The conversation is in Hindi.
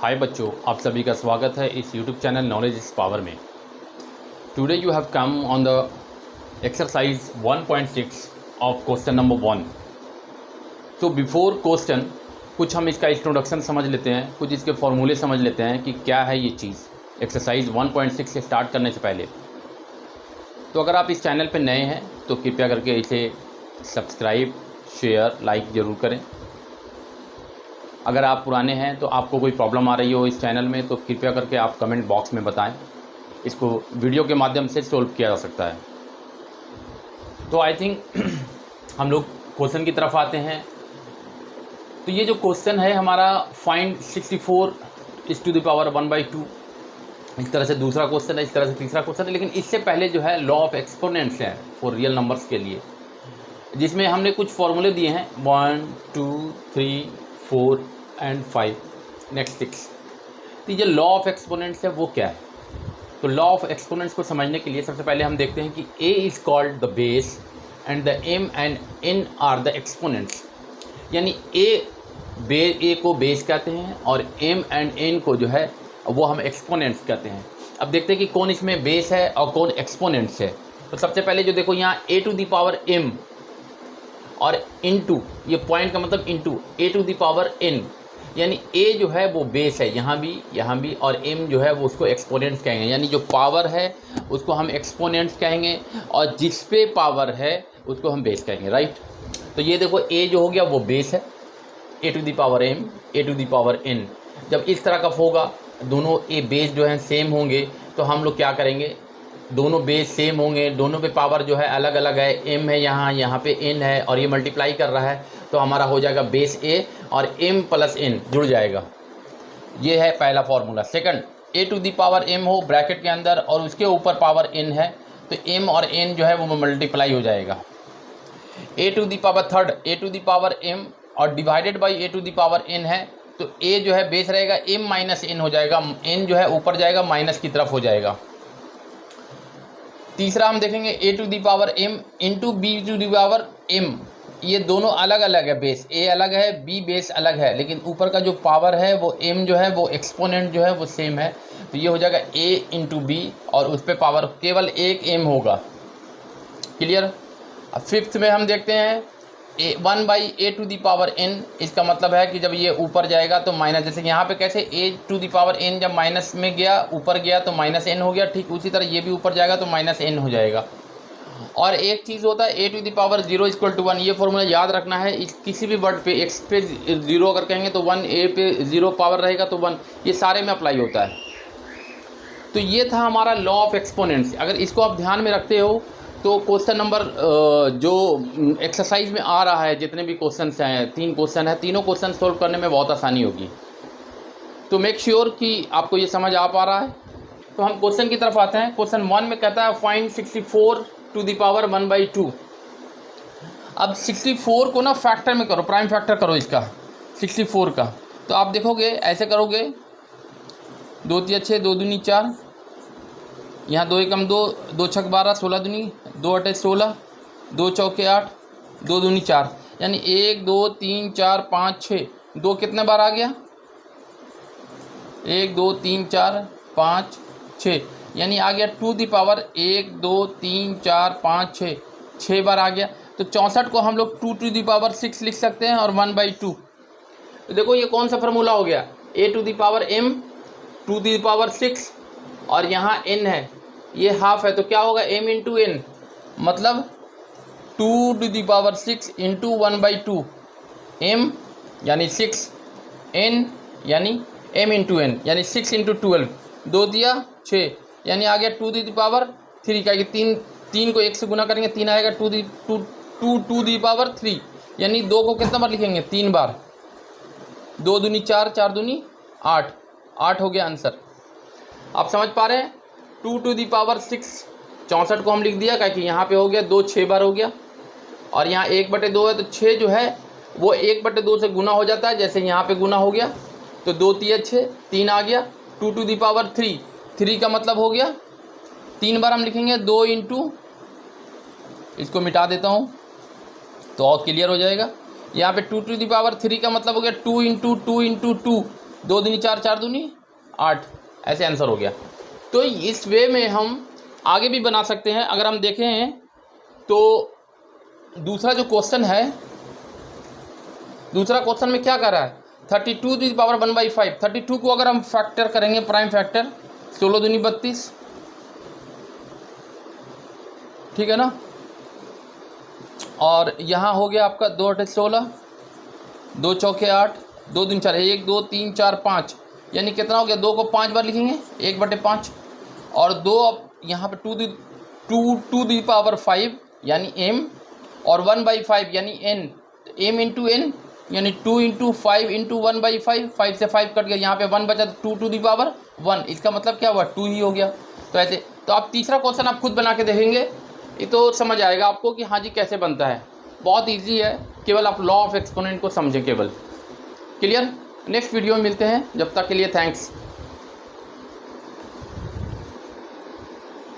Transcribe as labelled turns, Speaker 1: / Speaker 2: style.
Speaker 1: हाय बच्चों, आप सभी का स्वागत है इस YouTube channel knowledge is power में। Today you have come on the exercise 1.6 of question number 1। तो बिफोर क्वेश्चन कुछ हम इसका इंट्रोडक्शन समझ लेते हैं, कुछ इसके फॉर्मूले समझ लेते हैं कि क्या है ये चीज़ एक्सरसाइज 1.6 से स्टार्ट करने से पहले। तो अगर आप इस चैनल पर नए हैं तो कृपया करके इसे सब्सक्राइब, शेयर, लाइक ज़रूर करें। अगर आप पुराने हैं तो आपको कोई प्रॉब्लम आ रही हो इस चैनल में तो कृपया करके आप कमेंट बॉक्स में बताएं, इसको वीडियो के माध्यम से सोल्व किया जा सकता है। तो आई थिंक हम लोग क्वेश्चन की तरफ आते हैं। तो ये जो क्वेश्चन है हमारा फाइंड 64 इस टू द पावर 1/2, इस तरह से दूसरा क्वेश्चन है, इस तरह से तीसरा क्वेश्चन है। लेकिन इससे पहले जो है लॉ ऑफ एक्सपोनेंट्स है फॉर रियल नंबर्स के लिए, जिसमें हमने कुछ फॉर्मूले दिए हैं 1, 2, 3, 4 एंड 5, नेक्स्ट 6। तो ये लॉ ऑफ एक्सपोनेंट्स है वो क्या है? तो लॉ ऑफ एक्सपोनेंट्स को समझने के लिए सबसे पहले हम देखते हैं कि a is called the base and the m and n are the exponents. यानी a को बेस कहते हैं और m एंड n को जो है वो हम एक्सपोनेंट्स कहते हैं। अब देखते हैं कि कौन इसमें बेस है और कौन एक्सपोनेंट्स है। तो सबसे पहले जो देखो यहाँ a to the power m और इनटू, ये पॉइंट का मतलब into a to the power n, यानी a जो है वो बेस है यहाँ भी, और m जो है वो उसको एक्सपोनेंट्स कहेंगे। यानी जो पावर है उसको हम एक्सपोनेंट्स कहेंगे और जिस पे पावर है उसको हम बेस कहेंगे, राइट। तो ये देखो a जो हो गया वो बेस है, a to the power m, a to the power n। जब इस तरह का होगा, दोनों a बेस जो है सेम होंगे, तो हम लोग क्या करेंगे, दोनों बेस सेम होंगे, दोनों पे पावर जो है अलग अलग है, m है यहाँ पे n है और ये मल्टीप्लाई कर रहा है, तो हमारा हो जाएगा बेस a और m प्लस n जुड़ जाएगा। ये है पहला formula. Second, a to the power m हो ब्रैकेट के अंदर और उसके ऊपर पावर n है, तो m और n जो है वो मल्टीप्लाई हो जाएगा। a to the power third, a to the power m और divided by a to the power n है, तो a जो है बेस रहेगा, m माइनस n हो जाएगा, n जो है ऊपर जाएगा, माइनस की तरफ हो जाएगा। तीसरा हम देखेंगे a to the power m into b to the power m। ये दोनों अलग अलग है, बेस a अलग है, b बेस अलग है, लेकिन ऊपर का जो पावर है वो m जो है वो एक्सपोनेंट जो है वो सेम है। तो ये हो जाएगा a इंटू b और उस पर पावर केवल एक m होगा। क्लियर। अब फिफ्थ में हम देखते हैं 1/a to the power n। इसका मतलब है कि जब ये ऊपर जाएगा तो माइनस, जैसे यहाँ पे कैसे a to the power n जब माइनस में गया, ऊपर गया तो माइनस n हो गया, ठीक उसी तरह ये भी ऊपर जाएगा तो माइनस n हो जाएगा। और एक चीज़ होता है a to the power 0 equal to 1, ये फॉर्मूला याद रखना है। किसी भी वर्ड पे x पे 0 अगर कहेंगे तो 1, a पे 0 पावर रहेगा तो 1, ये सारे में अप्लाई होता है। तो ये था हमारा लॉ ऑफ एक्सपोनेंट्स। अगर इसको आप ध्यान में रखते हो तो क्वेश्चन नंबर जो एक्सरसाइज में आ रहा है, जितने भी क्वेश्चन हैं, 3 क्वेश्चन है, तीनों क्वेश्चन सोल्व करने में बहुत आसानी होगी। तो मेक श्योर कि आपको ये समझ आ पा रहा है। तो हम क्वेश्चन की तरफ आते हैं। क्वेश्चन 1 में कहता है फाइंड 64 टू द पावर 1/2। अब 64 को ना फैक्टर में करो, प्राइम फैक्टर करो इसका 64 का। तो आप देखोगे ऐसे करोगे, 2 3 6, 2 दूनी 4, यहाँ 2 एकम 2, 2 छक 12, 16 दूनी 2 अटे 16, 2 चौके 8, 2 दूनी 4, यानी 1 2 3 4 5 6, 2 कितने बार आ गया, 1 2 3 4 5 6, यानी आ गया 2 दी पावर 1 2 3 4 5 6, 6 बार आ गया। तो 64 को हम लोग 2 टू दी पावर 6 लिख सकते हैं और 1/2। तो देखो ये कौन सा फार्मूला हो गया, a to the power m 2 the power 6 और यहाँ n है, ये हाफ है, तो क्या होगा m इंटू n, मतलब 2 to the power 6 into 1/2, m यानी 6, n यानी m इंटू n, यानी 6 इंटू 12, 2 दिया 6, यानी आ गया 2 दी पावर 3 का, कि 3 को 1 से गुना करेंगे 3 आएगा, 2 दी पावर 3, यानी 2 को कितना बार लिखेंगे, 3 बार, 2 दूनी 4, 4 दूनी 8, 8 हो गया आंसर। आप समझ पा रहे हैं। 2 टू दी पावर 6, 64 को हम लिख दिया, क्योंकि यहाँ पे हो गया 2 6 बार हो गया, और यहाँ 1/2 है, तो 6 जो है वो 1/2 से गुना हो जाता है, जैसे यहाँ पे गुना हो गया, तो 2 3 6, 3 आ गया। 2 टू दी पावर 3, 3 का मतलब हो गया 3 बार हम लिखेंगे, 2 इंटू, इसको मिटा देता हूँ तो और क्लियर हो जाएगा। यहाँ पे 2 टू दी पावर 3 का मतलब हो गया 2 इंटू 2 इंटू 2, 2 दूनी 4, 4 दूनी 8, ऐसे आंसर हो गया। तो इस वे में हम आगे भी बना सकते हैं। अगर हम देखें तो दूसरा जो क्वेश्चन है, दूसरा क्वेश्चन में क्या कर रहा है, 32 टू दी पावर 1/5। 32 को अगर हम फैक्टर करेंगे प्राइम फैक्टर, 16 दूनी 32, ठीक है ना। और यहाँ हो गया आपका 2 8 16, 2 चौके 8, 2 दूनी 4, 1 2 3 4 5, यानी कितना हो गया, 2 को 5 बार लिखेंगे 1/5, और 2 अब यहाँ पे 2 दी पावर 5 यानी m, और 1/5 यानी n, m इंटू n यानी 2 इंटू 5 इंटू 1/5, 5 से 5 कट गया, यहाँ पे 1 बचा, 2 टू दी पावर 1, इसका मतलब क्या हुआ, 2 ही हो गया। तो ऐसे, तो आप तीसरा क्वेश्चन आप खुद बना के देखेंगे, ये तो समझ आएगा आपको कि हाँ जी कैसे बनता है। बहुत इजी है, केवल आप लॉ ऑफ एक्सपोनेंट को समझें केवल। क्लियर? नेक्स्ट वीडियो में मिलते हैं, जब तक के लिए थैंक्स।